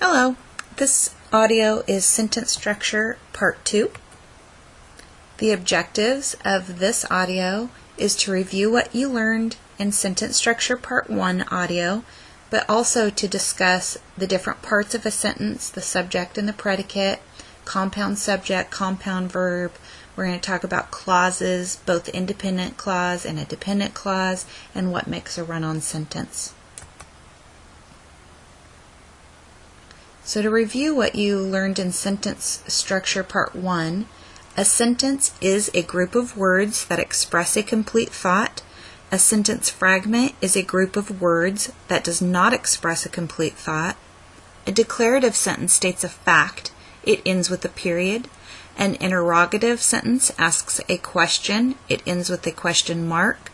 Hello, this audio is Sentence Structure Part 2. The objectives of this audio is to review what you learned in Sentence Structure Part 1 audio, but also to discuss the different parts of a sentence, the subject and the predicate, compound subject, compound verb. We're going to talk about clauses, both independent clause and a dependent clause, and what makes a run-on sentence. So to review what you learned in Sentence Structure Part 1, a sentence is a group of words that express a complete thought. A sentence fragment is a group of words that does not express a complete thought. A declarative sentence states a fact. It ends with a period. An interrogative sentence asks a question. It ends with a question mark.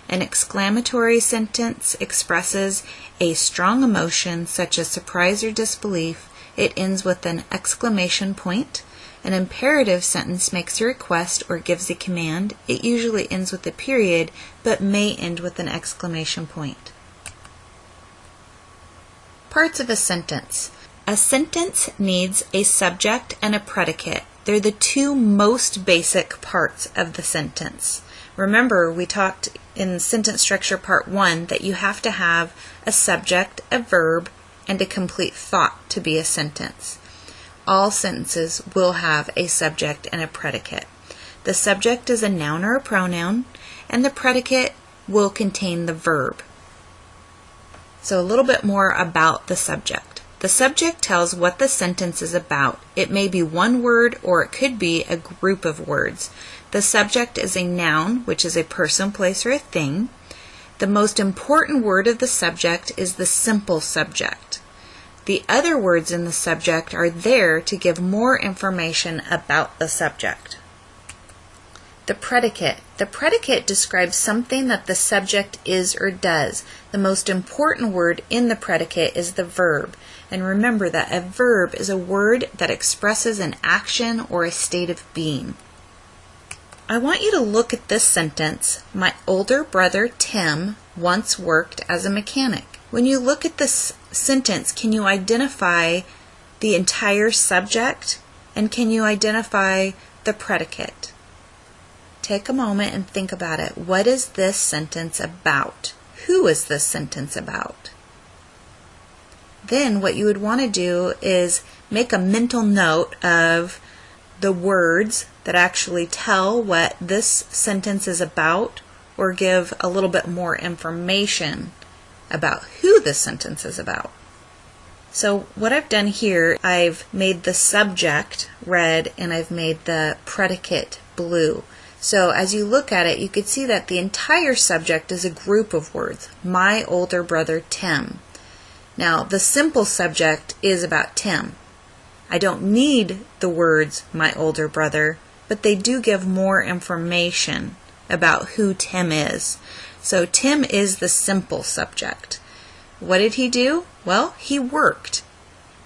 An exclamatory sentence expresses a strong emotion such as surprise or disbelief. It ends with an exclamation point. An imperative sentence makes a request or gives a command. It usually ends with a period, but may end with an exclamation point. Parts of a sentence. A sentence needs a subject and a predicate. They're the two most basic parts of the sentence. Remember, we talked in Sentence Structure Part 1 that you have to have a subject, a verb, and a complete thought to be a sentence. All sentences will have a subject and a predicate. The subject is a noun or a pronoun, and the predicate will contain the verb. So a little bit more about the subject. The subject tells what the sentence is about. It may be one word or it could be a group of words. The subject is a noun, which is a person, place, or a thing. The most important word of the subject is the simple subject. The other words in the subject are there to give more information about the subject. The predicate. The predicate describes something that the subject is or does. The most important word in the predicate is the verb. And remember that a verb is a word that expresses an action or a state of being. I want you to look at this sentence. My older brother Tim once worked as a mechanic. When you look at this sentence, can you identify the entire subject and can you identify the predicate? Take a moment and think about it. What is this sentence about? Who is this sentence about? Then what you would want to do is make a mental note of the words that actually tell what this sentence is about or give a little bit more information about who this sentence is about. So what I've done here, I've made the subject red and I've made the predicate blue. So as you look at it, you can see that the entire subject is a group of words. My older brother Tim. Now the simple subject is about Tim. I don't need the words my older brother, but they do give more information about who Tim is. So Tim is the simple subject. What did he do? Well, he worked.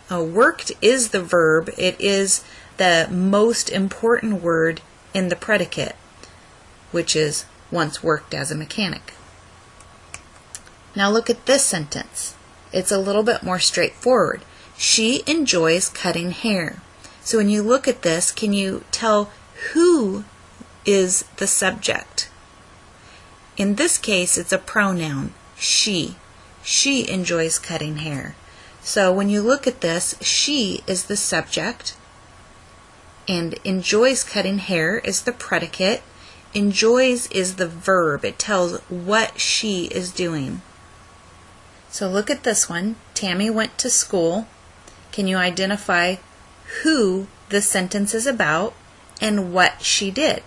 Worked is the verb. It is the most important word in the predicate, which is once worked as a mechanic. Now look at this sentence. It's a little bit more straightforward. She enjoys cutting hair. So when you look at this, can you tell who is the subject? In this case, it's a pronoun, she. She enjoys cutting hair. So when you look at this, she is the subject, and enjoys cutting hair is the predicate. Enjoys is the verb. It tells what she is doing. So look at this one. Tammy went to school. Can you identify who the sentence is about and what she did?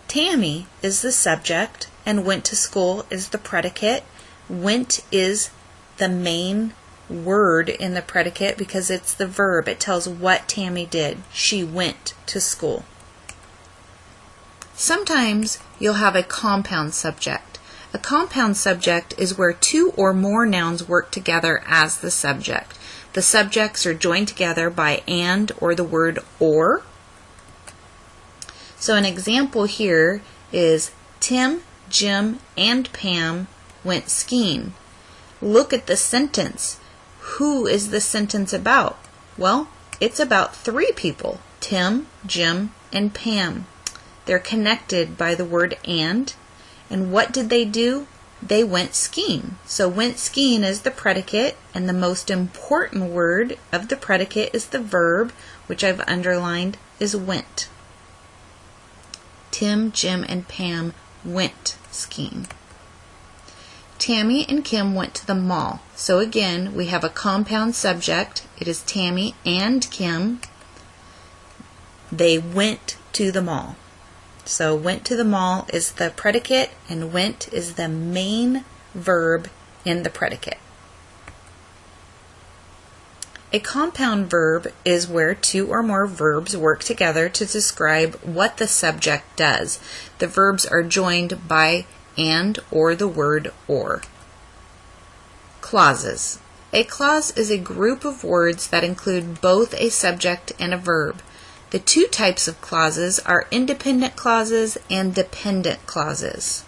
Tammy is the subject and went to school is the predicate. Went is the main word in the predicate because it's the verb. It tells what Tammy did. She went to school. Sometimes you'll have a compound subject. A compound subject is where two or more nouns work together as the subject. The subjects are joined together by and or the word or. So an example here is Tim, Jim, and Pam went skiing. Look at the sentence. Who is this sentence about? Well, it's about three people, Tim, Jim, and Pam. They're connected by the word and what did they do? They went skiing. So went skiing is the predicate, and the most important word of the predicate is the verb, which I've underlined is went. Tim, Jim, and Pam went skiing. Tammy and Kim went to the mall. So again, we have a compound subject. It is Tammy and Kim. They went to the mall. So went to the mall is the predicate, and went is the main verb in the predicate. A compound verb is where two or more verbs work together to describe what the subject does. The verbs are joined by and or the word or. Clauses. A clause is a group of words that include both a subject and a verb. The two types of clauses are independent clauses and dependent clauses.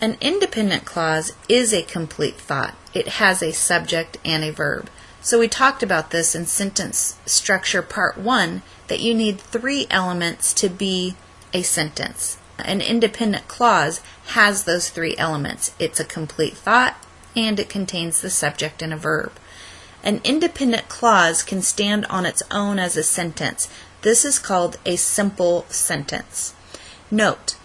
An independent clause is a complete thought. It has a subject and a verb. So we talked about this in sentence structure part 1, that you need 3 elements to be a sentence. An independent clause has those 3 elements. It's a complete thought, and it contains the subject and a verb. An independent clause can stand on its own as a sentence. This is called a simple sentence. Note,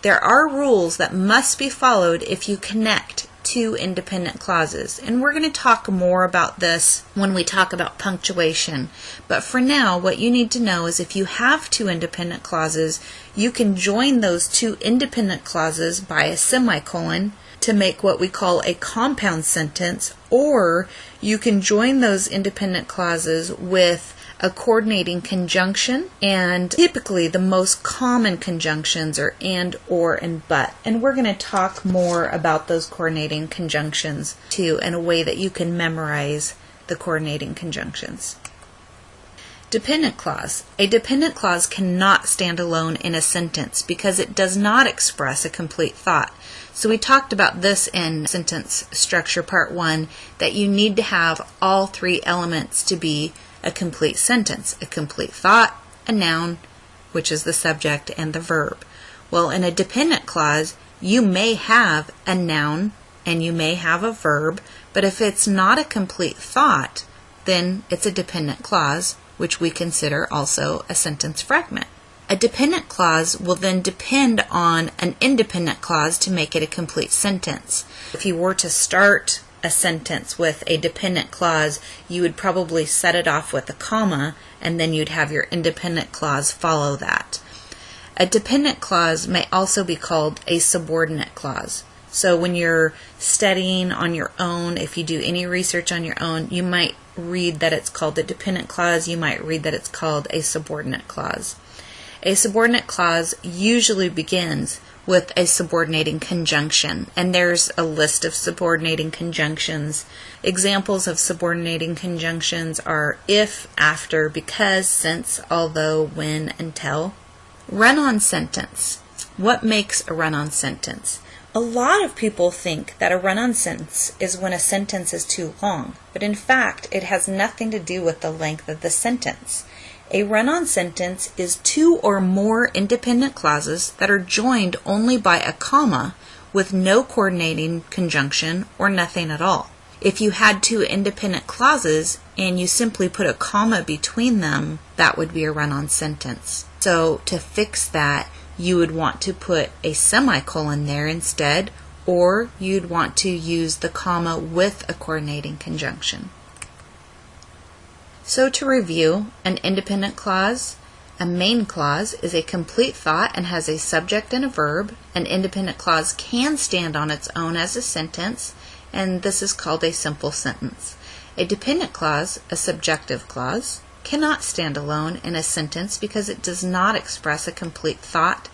there are rules that must be followed if you connect 2 independent clauses, and we're going to talk more about this when we talk about punctuation. But for now, what you need to know is if you have 2 independent clauses, you can join those 2 independent clauses by a semicolon to make what we call a compound sentence, or you can join those independent clauses with a coordinating conjunction, and typically the most common conjunctions are and, or, and but. And we're going to talk more about those coordinating conjunctions too, in a way that you can memorize the coordinating conjunctions. Dependent clause. A dependent clause cannot stand alone in a sentence because it does not express a complete thought. So we talked about this in sentence structure part 1, that you need to have all 3 elements to be a complete sentence. A complete thought, a noun, which is the subject, and the verb. Well, in a dependent clause, you may have a noun and you may have a verb, but if it's not a complete thought, then it's a dependent clause, which we consider also a sentence fragment. A dependent clause will then depend on an independent clause to make it a complete sentence. If you were to start a sentence with a dependent clause, you would probably set it off with a comma, and then you'd have your independent clause follow that. A dependent clause may also be called a subordinate clause. So when you're studying on your own, if you do any research on your own, you might read that it's called a dependent clause, you might read that it's called a subordinate clause. A subordinate clause usually begins with a subordinating conjunction, and there's a list of subordinating conjunctions. Examples of subordinating conjunctions are if, after, because, since, although, when, until. Run-on sentence. What makes a run-on sentence? A lot of people think that a run-on sentence is when a sentence is too long, but in fact it has nothing to do with the length of the sentence. A run-on sentence is 2 or more independent clauses that are joined only by a comma with no coordinating conjunction or nothing at all. If you had 2 independent clauses and you simply put a comma between them, that would be a run-on sentence. So to fix that, you would want to put a semicolon there instead, or you'd want to use the comma with a coordinating conjunction. So to review, an independent clause, a main clause is a complete thought and has a subject and a verb. An independent clause can stand on its own as a sentence, and this is called a simple sentence. A dependent clause, a subjective clause, cannot stand alone in a sentence because it does not express a complete thought.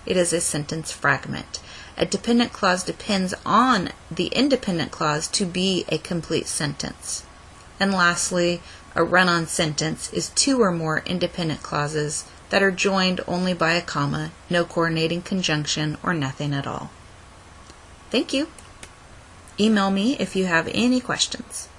It is a sentence fragment. A dependent clause depends on the independent clause to be a complete sentence. And lastly, a run-on sentence is 2 or more independent clauses that are joined only by a comma, no coordinating conjunction, or nothing at all. Thank you. Email me if you have any questions.